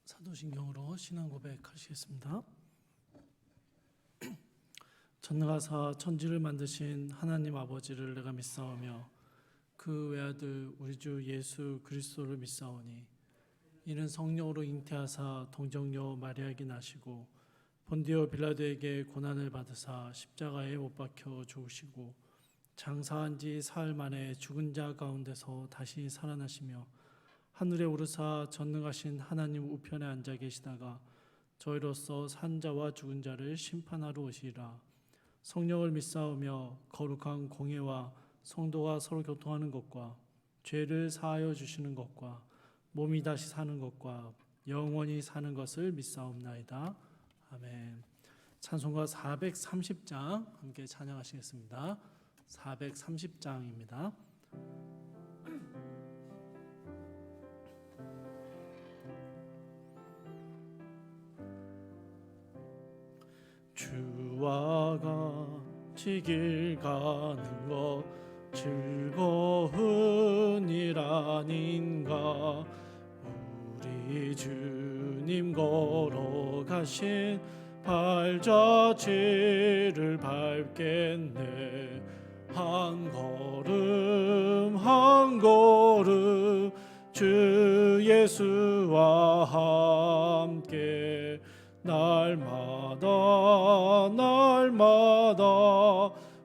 사도신경으로 신앙 고백하시겠습니다. 전능하사 천지를 만드신 하나님 아버지를 내가 믿사오며 그 외아들 우리 주 예수 그리스도를 믿사오니 이는 성령으로 잉태하사 동정녀 마리아에게 나시고 본디오 빌라도에게 고난을 받으사 십자가에 못 박혀 죽으시고 장사한 지 사흘 만에 죽은 자 가운데서 다시 살아나시며 하늘에 오르사 전능하신 하나님 우편에 앉아 계시다가 저희로서 산 자와 죽은 자를 심판하러 오시리라. 성령을 믿사오며 거룩한 공예와 성도가 서로 교통하는 것과 죄를 사하여 주시는 것과 몸이 다시 사는 것과 영원히 사는 것을 믿사옵나이다. 아멘. 찬송가 430장 함께 찬양하시겠습니다. 430장입니다. 주와 같이 길 가는 것 즐거운 일 아닌가. 우리 주님 걸어가신 발자취를 밟겠네. 한 걸음 한 걸음 주 예수와 함께 날마다 날마다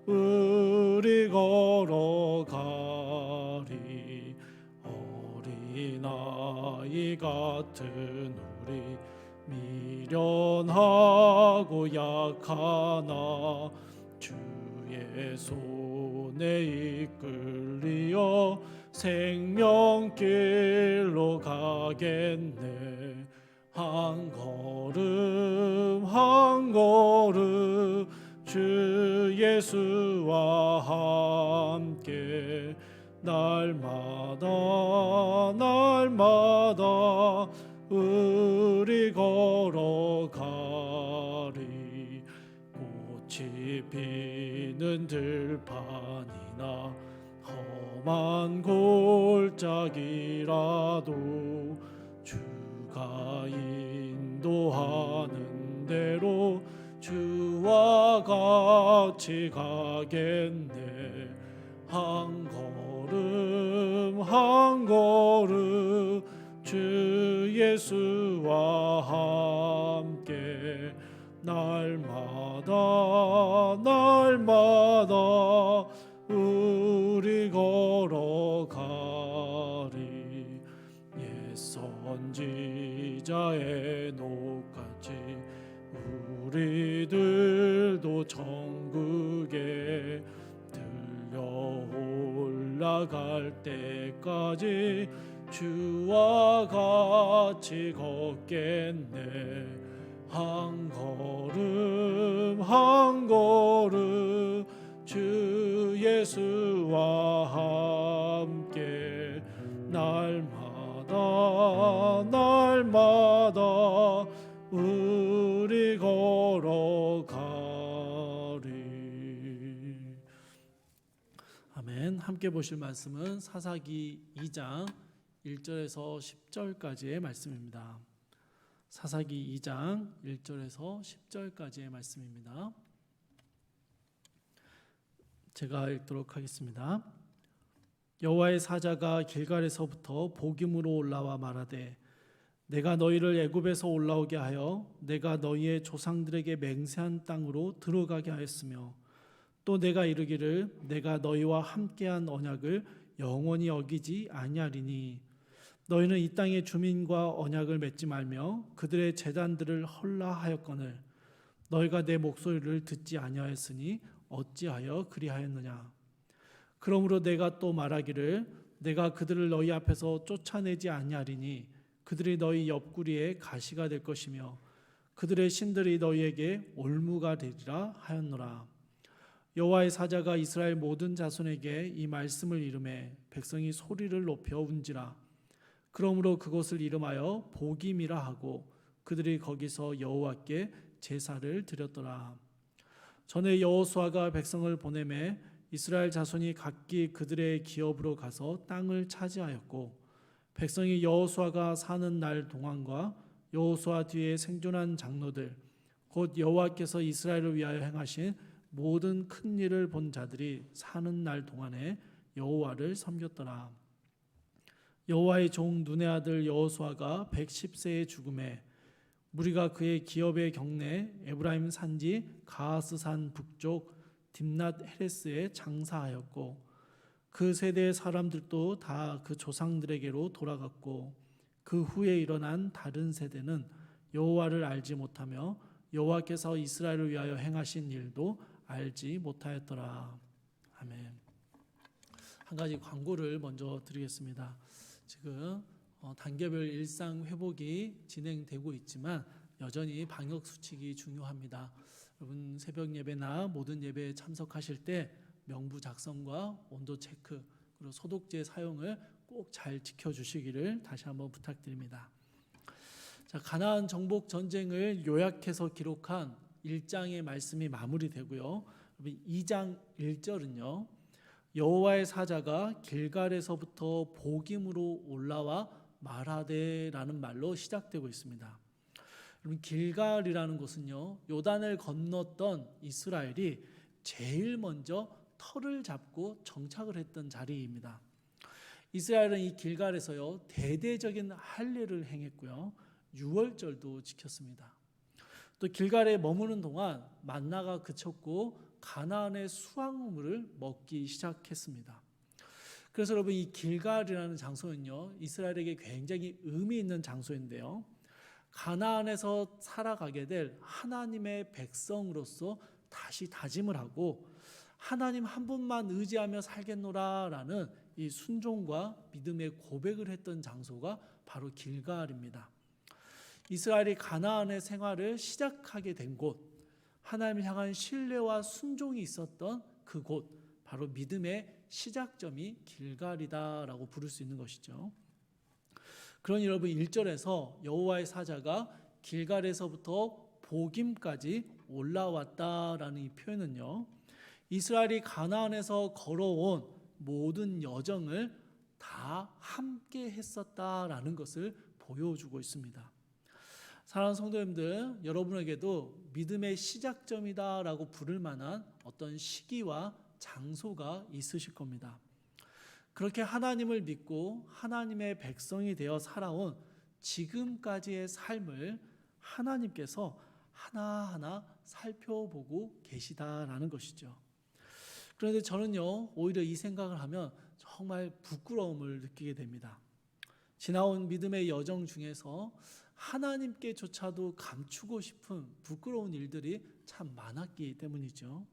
우리 걸어가리. 어린아이 같은 우리 미련하고 약하나 주의 손에 이끌리어 생명길로 가겠네. 한 걸음 한 걸음 주 예수와 함께 날마다 날마다 우리 걸어가리. 꽃이 피는 들판이나 험한 골짜기라도 주가 인도하는 대로 주와 같이 가겠네. 한 걸음 한 걸음 주 예수와 함께 날마다 날마다 우리 걸어가리. 옛 선지자의 녹같이 우리들도 천국에 들려 올라갈 때까지 주와 같이 걷겠네. 한 걸음 한 걸음 주 예수와 함께 날마다 날마다 우리 걸어가리. 아멘. 함께 보실 말씀은 사사기 2장 1절에서 10절까지의 말씀입니다. 사사기 2장 1절에서 10절까지의 말씀입니다. 제가 읽도록 하겠습니다. 여호와의 사자가 길갈에서부터 복임으로 올라와 말하되 내가 너희를 애굽에서 올라오게 하여 내가 너희의 조상들에게 맹세한 땅으로 들어가게 하였으며 또 내가 이르기를 내가 너희와 함께한 언약을 영원히 어기지 아니하리니 너희는 이 땅의 주민과 언약을 맺지 말며 그들의 제단들을 헐라하였거늘 너희가 내 목소리를 듣지 아니하였으니 어찌하여 그리하였느냐. 그러므로 내가 또 말하기를 내가 그들을 너희 앞에서 쫓아내지 아니하리니 그들이 너희 옆구리에 가시가 될 것이며 그들의 신들이 너희에게 올무가 되리라 하였노라. 여호와의 사자가 이스라엘 모든 자손에게 이 말씀을 이르매 백성이 소리를 높여 운지라. 그러므로 그곳을 이름하여 복임이라 하고 그들이 거기서 여호와께 제사를 드렸더라. 전에 여호수아가 백성을 보내매 이스라엘 자손이 각기 그들의 기업으로 가서 땅을 차지하였고 백성이 여호수아가 사는 날 동안과 여호수아 뒤에 생존한 장로들 곧 여호와께서 이스라엘을 위하여 행하신 모든 큰 일을 본 자들이 사는 날 동안에 여호와를 섬겼더라. 여호와의 종 눈의 아들 여호수아가 110세의 죽음에 무리가 그의 기업의 경내 에브라임 산지 가하스산 북쪽 딥낫 헤레스에 장사하였고 그 세대의 사람들도 다 그 조상들에게로 돌아갔고 그 후에 일어난 다른 세대는 여호와를 알지 못하며 여호와께서 이스라엘을 위하여 행하신 일도 알지 못하였더라. 아멘. 한 가지 광고를 먼저 드리겠습니다. 지금 단계별 일상 회복이 진행되고 있지만 여전히 방역 수칙이 중요합니다. 여러분 새벽 예배나 모든 예배에 참석하실 때 명부 작성과 온도 체크 그리고 소독제 사용을 꼭 잘 지켜주시기를 다시 한번 부탁드립니다. 자, 가나안 정복 전쟁을 요약해서 기록한 1장의 말씀이 마무리되고요. 2장 1절은요. 여호와의 사자가 길갈에서부터 보김으로 올라와 말하되라는 말로 시작되고 있습니다. 여러분 길갈이라는 곳은요. 요단을 건넜던 이스라엘이 제일 먼저 터를 잡고 정착을 했던 자리입니다. 이스라엘은 이 길갈에서요. 대대적인 할례를 행했고요. 유월절도 지켰습니다. 또 길갈에 머무는 동안 만나가 그쳤고 가나안의 수확물을 먹기 시작했습니다. 그래서 여러분 이 길갈이라는 장소는요. 이스라엘에게 굉장히 의미 있는 장소인데요. 가나안에서 살아가게 될 하나님의 백성으로서 다시 다짐을 하고 하나님 한 분만 의지하며 살겠노라라는 이 순종과 믿음의 고백을 했던 장소가 바로 길갈입니다. 이스라엘이 가나안의 생활을 시작하게 된 곳, 하나님을 향한 신뢰와 순종이 있었던 그곳, 바로 믿음의 시작점이 길갈이다라고 부를 수 있는 것이죠. 그러니 여러분 1절에서 여호와의 사자가 길갈에서부터 보김까지 올라왔다라는 이 표현은요. 이스라엘이 가나안에서 걸어온 모든 여정을 다 함께 했었다라는 것을 보여주고 있습니다. 사랑하는 성도님들, 여러분에게도 믿음의 시작점이다라고 부를 만한 어떤 시기와 장소가 있으실 겁니다. 그렇게 하나님을 믿고 하나님의 백성이 되어 살아온 지금까지의 삶을 하나님께서 하나하나 살펴보고 계시다라는 것이죠. 그런데 저는요, 오히려 이 생각을 하면 정말 부끄러움을 느끼게 됩니다. 지나온 믿음의 여정 중에서 하나님께조차도 감추고 싶은 부끄러운 일들이 참 많았기 때문이죠.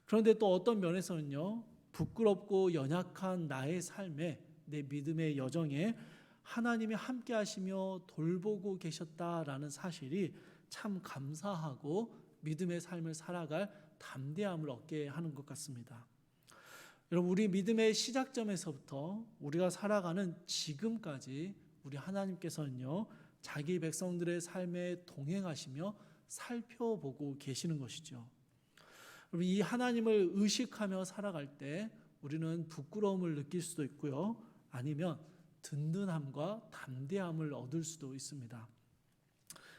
그런데 또 어떤 면에서는요, 부끄럽고 연약한 나의 삶에 내 믿음의 여정에 하나님이 함께 하시며 돌보고 계셨다라는 사실이 참 감사하고 믿음의 삶을 살아갈 담대함을 얻게 하는 것 같습니다. 여러분 우리 믿음의 시작점에서부터 우리가 살아가는 지금까지 우리 하나님께서는요 자기 백성들의 삶에 동행하시며 살펴보고 계시는 것이죠. 여러분 이 하나님을 의식하며 살아갈 때 우리는 부끄러움을 느낄 수도 있고요. 아니면 든든함과 담대함을 얻을 수도 있습니다.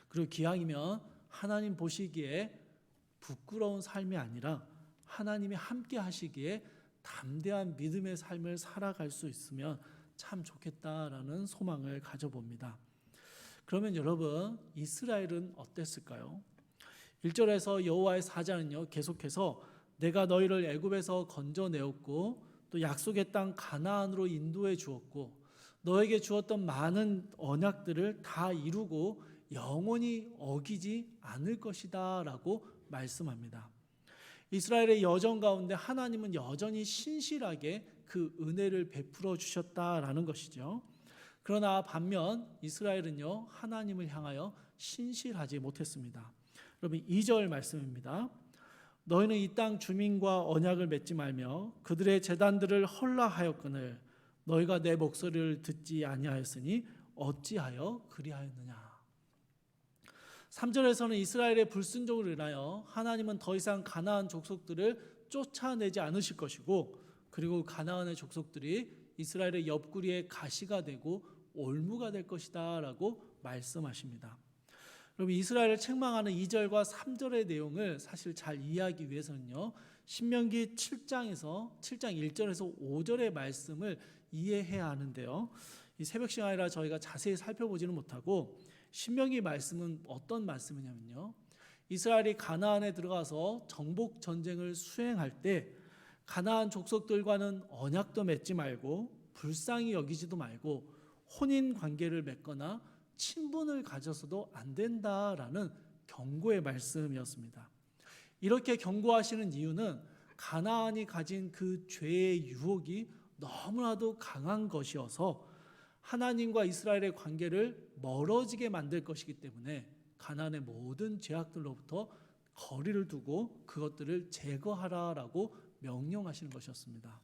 그리고 기왕이면 하나님 보시기에 부끄러운 삶이 아니라 하나님이 함께 하시기에 담대한 믿음의 삶을 살아갈 수 있으면 참 좋겠다라는 소망을 가져봅니다. 그러면 여러분 이스라엘은 어땠을까요? 1절에서 여호와의 사자는요 계속해서 내가 너희를 애굽에서 건져내었고 또 약속의 땅 가나안으로 인도해 주었고 너에게 주었던 많은 언약들을 다 이루고 영원히 어기지 않을 것이다 라고 말씀합니다. 이스라엘의 여정 가운데 하나님은 여전히 신실하게 그 은혜를 베풀어 주셨다라는 것이죠. 그러나 반면 이스라엘은요 하나님을 향하여 신실하지 못했습니다. 여러분 2절 말씀입니다. 너희는 이 땅 주민과 언약을 맺지 말며 그들의 제단들을 헐라하였거늘 너희가 내 목소리를 듣지 아니하였으니 어찌하여 그리하였느냐. 3절에서는 이스라엘의 불순종으로 인하여 하나님은 더 이상 가나안 족속들을 쫓아내지 않으실 것이고 그리고 가나안의 족속들이 이스라엘의 옆구리에 가시가 되고 올무가 될 것이다 라고 말씀하십니다. 여러분, 이스라엘을 책망하는 2절과 3절의 내용을 사실 잘 이해하기 위해서는요, 신명기 7장 1절에서 5절의 말씀을 이해해야 하는데요. 이 새벽 시간이라 저희가 자세히 살펴보지는 못하고, 신명기 말씀은 어떤 말씀이냐면요, 이스라엘이 가나안에 들어가서 정복 전쟁을 수행할 때 가나안 족속들과는 언약도 맺지 말고 불쌍히 여기지도 말고 혼인 관계를 맺거나 친분을 가져서도 안 된다라는 경고의 말씀이었습니다. 이렇게 경고하시는 이유는 가나안이 가진 그 죄의 유혹이 너무나도 강한 것이어서 하나님과 이스라엘의 관계를 멀어지게 만들 것이기 때문에 가나안의 모든 죄악들로부터 거리를 두고 그것들을 제거하라라고 명령하시는 것이었습니다.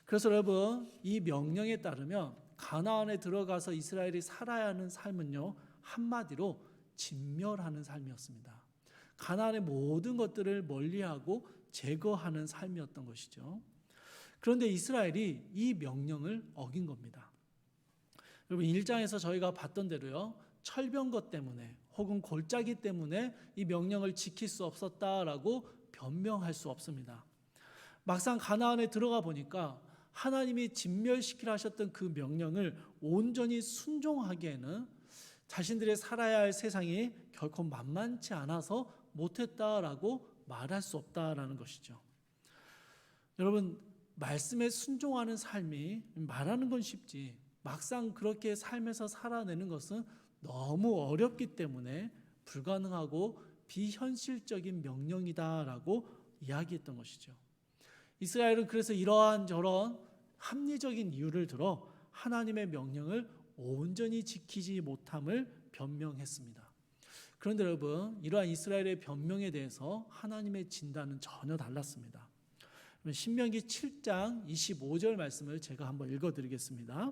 그래서 여러분, 이 명령에 따르면 가나안에 들어가서 이스라엘이 살아야 하는 삶은요, 한마디로 진멸하는 삶이었습니다. 가나안의 모든 것들을 멀리하고 제거하는 삶이었던 것이죠. 그런데 이스라엘이 이 명령을 어긴 겁니다. 여러분, 1장에서 저희가 봤던 대로요, 철병거 때문에 혹은 골짜기 때문에 이 명령을 지킬 수 없었다라고 변명할 수 없습니다. 막상 가나안에 들어가 보니까 하나님이 진멸시키라 하셨던 그 명령을 온전히 순종하기에는 자신들의 살아야 할 세상이 결코 만만치 않아서 못했다라고 말할 수 없다라는 것이죠. 여러분, 말씀에 순종하는 삶이 말하는 건 쉽지 막상 그렇게 삶에서 살아내는 것은 너무 어렵기 때문에 불가능하고 비현실적인 명령이다라고 이야기했던 것이죠. 이스라엘은 그래서 이러한 저런 합리적인 이유를 들어 하나님의 명령을 온전히 지키지 못함을 변명했습니다. 그런데 여러분, 이러한 이스라엘의 변명에 대해서 하나님의 진단은 전혀 달랐습니다. 신명기 7장 25절 말씀을 제가 한번 읽어드리겠습니다.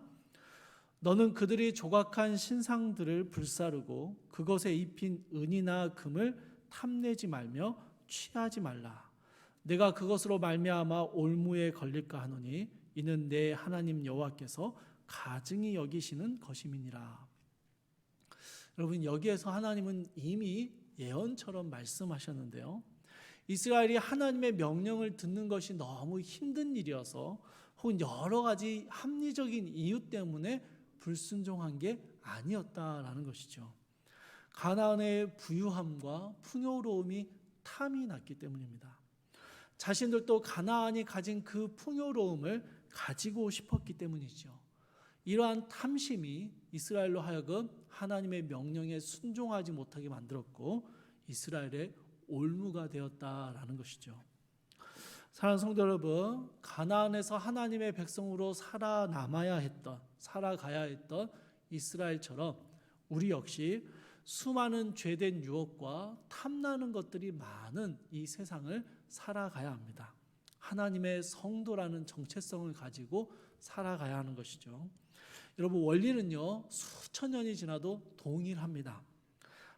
너는 그들이 조각한 신상들을 불사르고 그것에 입힌 은이나 금을 탐내지 말며 취하지 말라. 내가 그것으로 말미암아 올무에 걸릴까 하노니 이는 내 하나님 여호와께서 가증히 여기시는 것임이니라. 여러분, 여기에서 하나님은 이미 예언처럼 말씀하셨는데요, 이스라엘이 하나님의 명령을 듣는 것이 너무 힘든 일이어서 혹은 여러 가지 합리적인 이유 때문에 불순종한 게 아니었다라는 것이죠. 가나안의 부유함과 풍요로움이 탐이 났기 때문입니다. 자신들도 가나안이 가진 그 풍요로움을 가지고 싶었기 때문이죠. 이러한 탐심이 이스라엘로 하여금 하나님의 명령에 순종하지 못하게 만들었고 이스라엘의 올무가 되었다라는 것이죠. 사랑하는 성도 여러분, 가나안에서 하나님의 백성으로 살아가야 했던 이스라엘처럼 우리 역시 수많은 죄된 유혹과 탐나는 것들이 많은 이 세상을 살아가야 합니다. 하나님의 성도라는 정체성을 가지고 살아가야 하는 것이죠. 여러분, 원리는요, 수천 년이 지나도 동일합니다.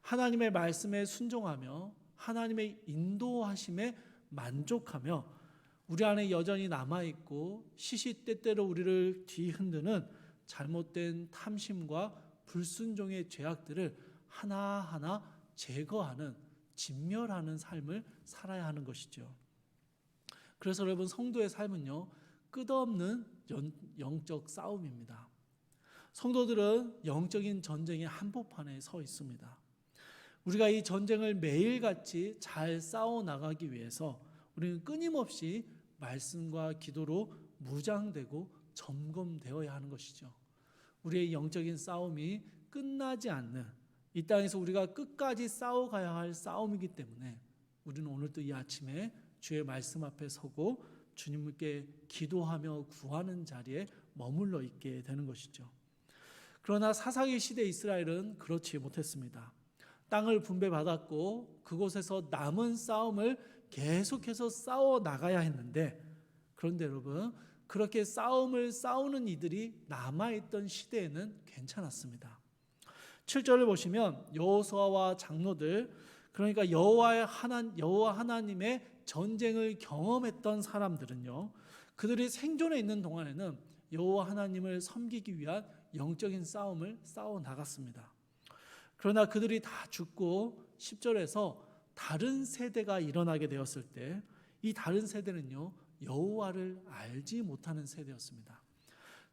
하나님의 말씀에 순종하며 하나님의 인도하심에 만족하며 우리 안에 여전히 남아있고 시시때때로 우리를 뒤흔드는 잘못된 탐심과 불순종의 죄악들을 하나하나 제거하는, 진멸하는 삶을 살아야 하는 것이죠. 그래서 여러분, 성도의 삶은요, 끝없는 영적 싸움입니다. 성도들은 영적인 전쟁의 한복판에 서 있습니다. 우리가 이 전쟁을 매일같이 잘 싸워나가기 위해서 우리는 끊임없이 말씀과 기도로 무장되고 점검되어야 하는 것이죠. 우리의 영적인 싸움이 끝나지 않는 이 땅에서 우리가 끝까지 싸워가야 할 싸움이기 때문에 우리는 오늘도 이 아침에 주의 말씀 앞에 서고 주님께 기도하며 구하는 자리에 머물러 있게 되는 것이죠. 그러나 사사기 시대 이스라엘은 그렇지 못했습니다. 땅을 분배받았고 그곳에서 남은 싸움을 계속해서 싸워 나가야 했는데, 그런데 여러분, 그렇게 싸움을 싸우는 이들이 남아있던 시대에는 괜찮았습니다. 7절을 보시면 여호수아와 장로들, 그러니까 여호와 하나님의 전쟁을 경험했던 사람들은요, 그들이 생존해 있는 동안에는 여호와 하나님을 섬기기 위한 영적인 싸움을 싸워 나갔습니다. 그러나 그들이 다 죽고 10절에서 다른 세대가 일어나게 되었을 때 이 다른 세대는요, 여호와를 알지 못하는 세대였습니다.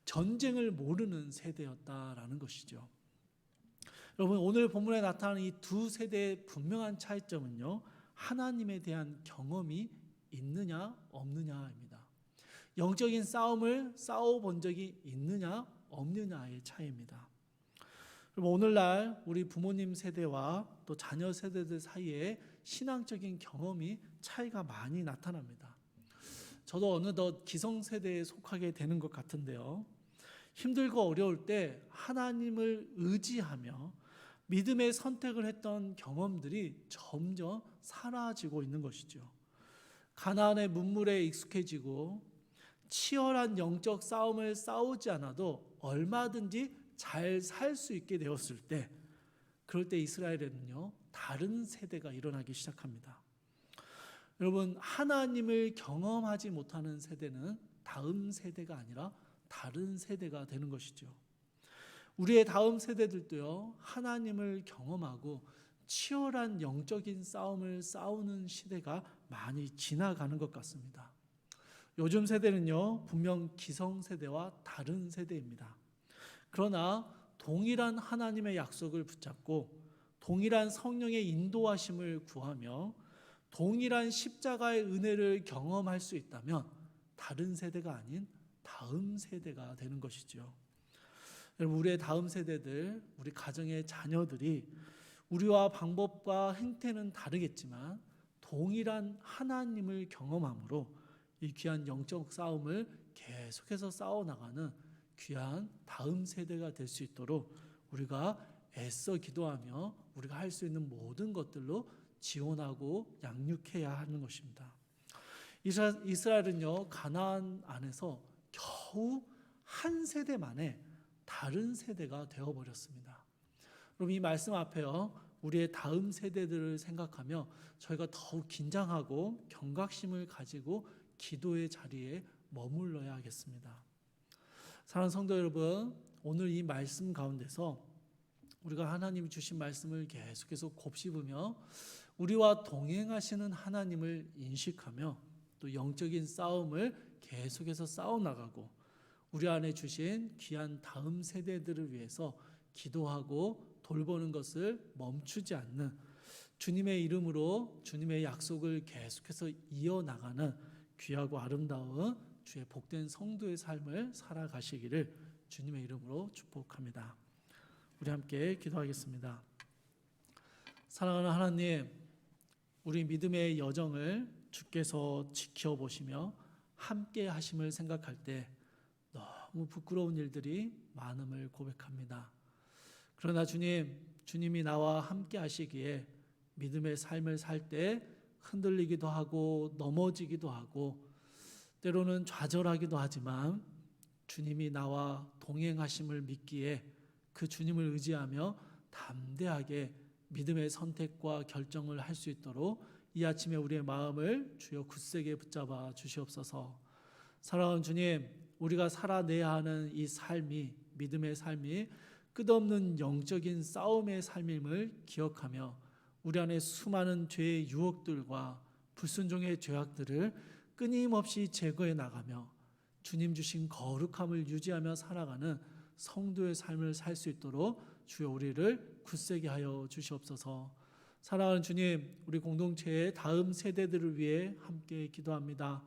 전쟁을 모르는 세대였다라는 것이죠. 여러분, 오늘 본문에 나타나는 이 두 세대의 분명한 차이점은요, 하나님에 대한 경험이 있느냐 없느냐입니다. 영적인 싸움을 싸워본 적이 있느냐 없느냐의 차이입니다. 그럼 오늘날 우리 부모님 세대와 또 자녀 세대들 사이에 신앙적인 경험이 차이가 많이 나타납니다. 저도 어느덧 기성세대에 속하게 되는 것 같은데요. 힘들고 어려울 때 하나님을 의지하며 믿음의 선택을 했던 경험들이 점점 사라지고 있는 것이죠. 가나안의 문물에 익숙해지고 치열한 영적 싸움을 싸우지 않아도 얼마든지 잘 살 수 있게 되었을 때, 그럴 때 이스라엘에는요, 다른 세대가 일어나기 시작합니다. 여러분, 하나님을 경험하지 못하는 세대는 다음 세대가 아니라 다른 세대가 되는 것이죠. 우리의 다음 세대들도요, 하나님을 경험하고 치열한 영적인 싸움을 싸우는 시대가 많이 지나가는 것 같습니다. 요즘 세대는요, 분명 기성세대와 다른 세대입니다. 그러나 동일한 하나님의 약속을 붙잡고 동일한 성령의 인도하심을 구하며 동일한 십자가의 은혜를 경험할 수 있다면 다른 세대가 아닌 다음 세대가 되는 것이죠. 여러분, 우리의 다음 세대들, 우리 가정의 자녀들이 우리와 방법과 행태는 다르겠지만 동일한 하나님을 경험함으로 이 귀한 영적 싸움을 계속해서 싸워나가는 귀한 다음 세대가 될 수 있도록 우리가 애써 기도하며 우리가 할 수 있는 모든 것들로 지원하고 양육해야 하는 것입니다. 이스라엘은요, 가나안 안에서 겨우 한 세대 만에 다른 세대가 되어버렸습니다. 그럼 이 말씀 앞에요, 우리의 다음 세대들을 생각하며 저희가 더욱 긴장하고 경각심을 가지고 기도의 자리에 머물러야 하겠습니다. 사랑하는 성도 여러분, 오늘 이 말씀 가운데서 우리가 하나님이 주신 말씀을 계속해서 곱씹으며 우리와 동행하시는 하나님을 인식하며 또 영적인 싸움을 계속해서 싸워나가고 우리 안에 주신 귀한 다음 세대들을 위해서 기도하고 돌보는 것을 멈추지 않는 주님의 이름으로 주님의 약속을 계속해서 이어나가는 귀하고 아름다운 주의 복된 성도의 삶을 살아가시기를 주님의 이름으로 축복합니다. 우리 함께 기도하겠습니다. 사랑하는 하나님, 우리 믿음의 여정을 주께서 지켜보시며 함께 하심을 생각할 때 너무 부끄러운 일들이 많음을 고백합니다. 그러나 주님이 나와 함께 하시기에 믿음의 삶을 살 때 흔들리기도 하고 넘어지기도 하고 때로는 좌절하기도 하지만 주님이 나와 동행하심을 믿기에 그 주님을 의지하며 담대하게 믿음의 선택과 결정을 할 수 있도록 이 아침에 우리의 마음을 주여 굳세게 붙잡아 주시옵소서. 사랑하는 주님, 우리가 살아내야 하는 이 삶이, 믿음의 삶이 끝없는 영적인 싸움의 삶임을 기억하며 우리 안에 수많은 죄의 유혹들과 불순종의 죄악들을 끊임없이 제거해 나가며 주님 주신 거룩함을 유지하며 살아가는 성도의 삶을 살 수 있도록 주여 우리를 굳세게 하여 주시옵소서. 사랑하는 주님, 우리 공동체의 다음 세대들을 위해 함께 기도합니다.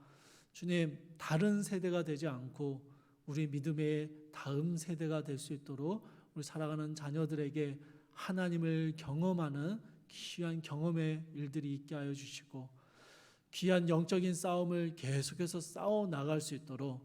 주님, 다른 세대가 되지 않고 우리 믿음의 다음 세대가 될 수 있도록 우리 살아가는 자녀들에게 하나님을 경험하는 귀한 경험의 일들이 있게 하여 주시고 귀한 영적인 싸움을 계속해서 싸워 나갈 수 있도록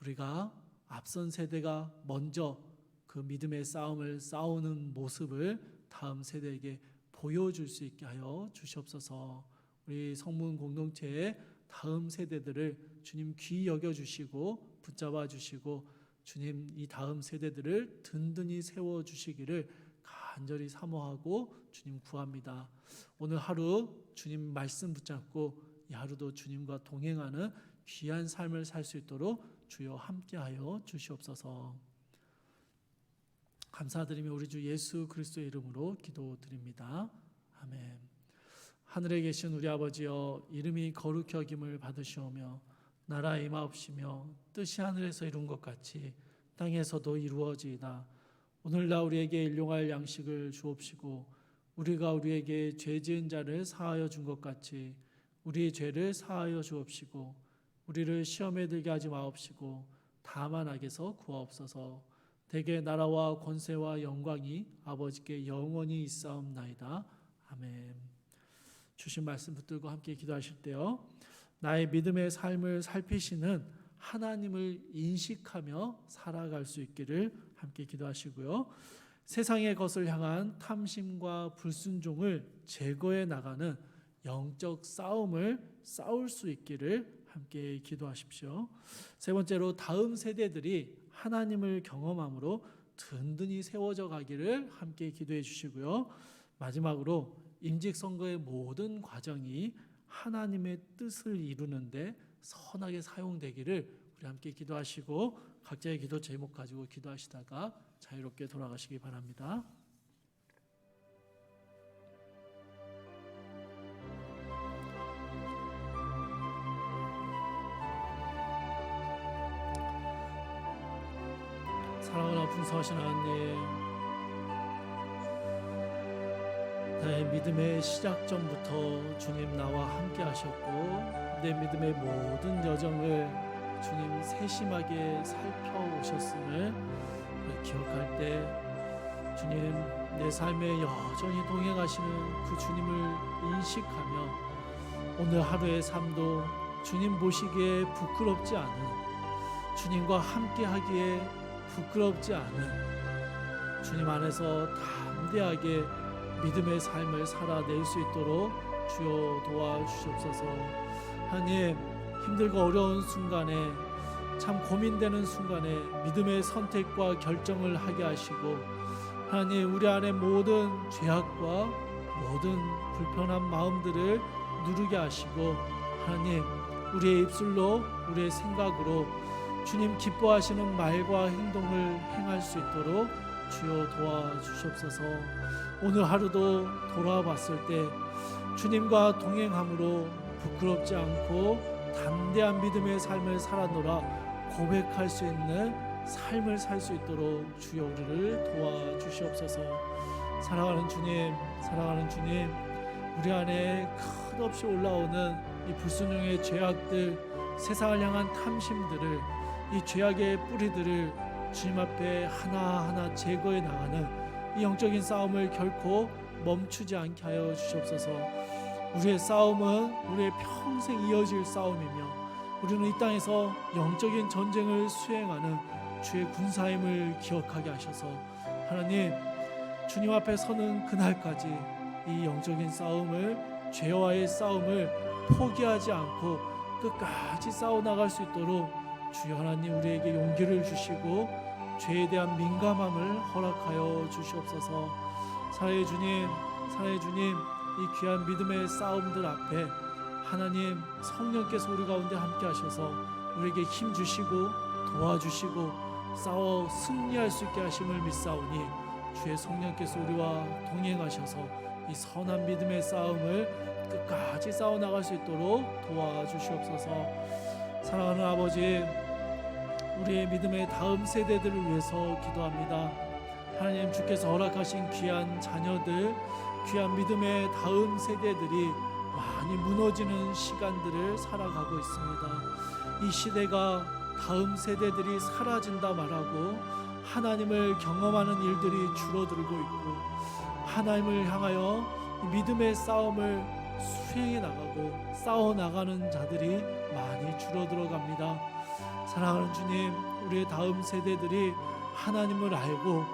우리가 앞선 세대가 먼저 그 믿음의 싸움을 싸우는 모습을 다음 세대에게 보여줄 수 있게 하여 주시옵소서. 우리 성문 공동체의 다음 세대들을 주님 귀히 여겨주시고 붙잡아 주시고 주님 이 다음 세대들을 든든히 세워주시기를 간절히 사모하고 주님 구합니다. 오늘 하루 주님 말씀 붙잡고 이 하루도 주님과 동행하는 귀한 삶을 살 수 있도록 주여 함께하여 주시옵소서. 감사드리며 우리 주 예수 그리스도의 이름으로 기도드립니다. 아멘. 하늘에 계신 우리 아버지여, 이름이 거룩히 여김을 받으시오며 나라 임하옵시며 뜻이 하늘에서 이룬 것 같이 땅에서도 이루어지이다. 오늘날 우리에게 일용할 양식을 주옵시고 우리가 우리에게 죄 지은 자를 사하여 준 것 같이 우리의 죄를 사하여 주옵시고 우리를 시험에 들게 하지 마옵시고 다만 악에서 구하옵소서. 대개 나라와 권세와 영광이 아버지께 영원히 있사옵나이다. 아멘. 주신 말씀 붙들고 함께 기도하실 때요, 나의 믿음의 삶을 살피시는 하나님을 인식하며 살아갈 수 있기를 함께 기도하시고요, 세상의 것을 향한 탐심과 불순종을 제거해 나가는 영적 싸움을 싸울 수 있기를 함께 기도하십시오. 세 번째로, 다음 세대들이 하나님을 경험함으로 든든히 세워져 가기를 함께 기도해 주시고요, 마지막으로 임직선거의 모든 과정이 하나님의 뜻을 이루는데 선하게 사용되기를 우리 함께 기도하시고 각자의 기도 제목 가지고 기도하시다가 자유롭게 돌아가시기 바랍니다. 사랑하나 풍성하신 하나님, 나의 믿음의 시작점부터 주님 나와 함께 하셨고 내 믿음의 모든 여정을 주님 세심하게 살펴오셨음을 기억할 때 주님, 내 삶에 여전히 동행하시는 그 주님을 인식하며 오늘 하루의 삶도 주님 보시기에 부끄럽지 않은, 주님과 함께 하기에 부끄럽지 않은 주님 안에서 담대하게 믿음의 삶을 살아낼 수 있도록 주여 도와주시옵소서. 하나님, 힘들고 어려운 순간에, 참 고민되는 순간에 믿음의 선택과 결정을 하게 하시고, 하나님, 우리 안에 모든 죄악과 모든 불편한 마음들을 누르게 하시고, 하나님, 우리의 입술로, 우리의 생각으로 주님 기뻐하시는 말과 행동을 행할 수 있도록 주여 도와주시옵소서. 오늘 하루도 돌아봤을 때 주님과 동행함으로 부끄럽지 않고 담대한 믿음의 삶을 살아노라 고백할 수 있는 삶을 살 수 있도록 주여 우리를 도와주시옵소서. 사랑하는 주님, 사랑하는 주님, 우리 안에 끝없이 올라오는 이 불순종의 죄악들, 세상을 향한 탐심들을, 이 죄악의 뿌리들을 주님 앞에 하나하나 제거해 나가는 이 영적인 싸움을 결코 멈추지 않게 하여 주시옵소서. 우리의 싸움은 우리의 평생 이어질 싸움이며 우리는 이 땅에서 영적인 전쟁을 수행하는 주의 군사임을 기억하게 하셔서 하나님, 주님 앞에 서는 그날까지 이 영적인 싸움을, 죄와의 싸움을 포기하지 않고 끝까지 싸워나갈 수 있도록 주여 하나님 우리에게 용기를 주시고 죄에 대한 민감함을 허락하여 주시옵소서. 사랑의 주님, 사랑의 주님, 이 귀한 믿음의 싸움들 앞에 하나님 성령께서 우리 가운데 함께 하셔서 우리에게 힘 주시고 도와주시고 싸워 승리할 수 있게 하심을 믿사오니 주의 성령께서 우리와 동행하셔서 이 선한 믿음의 싸움을 끝까지 싸워나갈 수 있도록 도와주시옵소서. 사랑하는 아버지, 우리의 믿음의 다음 세대들을 위해서 기도합니다. 하나님, 주께서 허락하신 귀한 자녀들, 귀한 믿음의 다음 세대들이 많이 무너지는 시간들을 살아가고 있습니다. 이 시대가 다음 세대들이 사라진다 말하고 하나님을 경험하는 일들이 줄어들고 있고, 하나님을 향하여 믿음의 싸움을 수행해 나가고 싸워 나가는 자들이 많이 줄어들어 갑니다. 사랑하는 주님, 우리의 다음 세대들이 하나님을 알고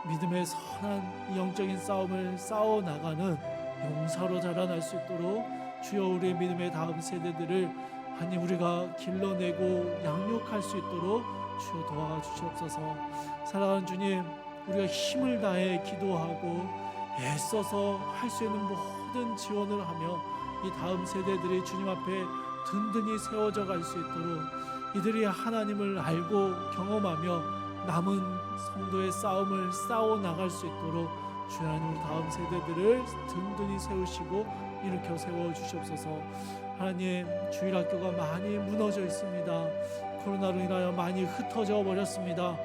믿음의 선한 영적인 싸움을 싸워 나가는 용사로 자라날 수 있도록 주여 우리의 믿음의 다음 세대들을 하나님 우리가 길러내고 양육할 수 있도록 주여 도와주시옵소서. 사랑하는 주님, 우리가 힘을 다해 기도하고 애써서 할 수 있는 모든 지원을 하며 이 다음 세대들이 주님 앞에 든든히 세워져 갈 수 있도록 이들이 하나님을 알고 경험하며 남은 성도의 싸움을 싸워 나갈 수 있도록 주 하나님 다음 세대들을 든든히 세우시고 일으켜 세워 주시옵소서. 하나님, 주일학교가 많이 무너져 있습니다. 코로나로 인하여 많이 흩어져 버렸습니다.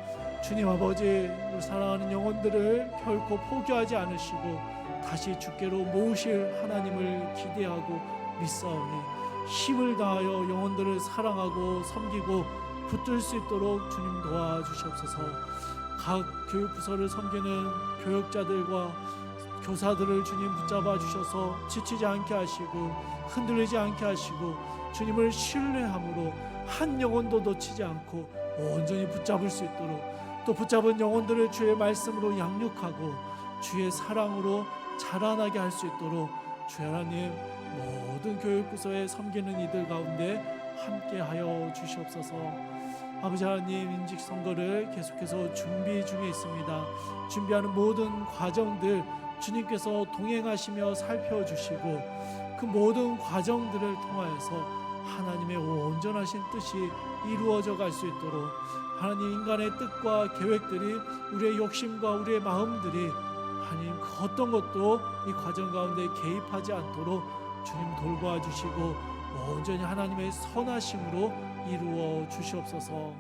주님 아버지, 우리 사랑하는 영혼들을 결코 포기하지 않으시고 다시 주께로 모으실 하나님을 기대하고 믿사오니 힘을 다하여 영혼들을 사랑하고 섬기고 붙들 수 있도록 주님 도와주시옵소서. 각 교육부서를 섬기는 교역자들과 교사들을 주님 붙잡아 주셔서 지치지 않게 하시고 흔들리지 않게 하시고 주님을 신뢰함으로 한 영혼도 놓치지 않고 온전히 붙잡을 수 있도록, 또 붙잡은 영혼들을 주의 말씀으로 양육하고 주의 사랑으로 자라나게 할 수 있도록 주 하나님 모든 교육부서에 섬기는 이들 가운데 함께하여 주시옵소서. 아버지 하나님, 임직선거를 계속해서 준비 중에 있습니다. 준비하는 모든 과정들 주님께서 동행하시며 살펴주시고 그 모든 과정들을 통하여서 하나님의 온전하신 뜻이 이루어져 갈 수 있도록, 하나님 인간의 뜻과 계획들이 우리의 욕심과 우리의 마음들이 하나님 그 어떤 것도 이 과정 가운데 개입하지 않도록 주님 돌봐 주시고 온전히 하나님의 선하심으로 이루어 주시옵소서.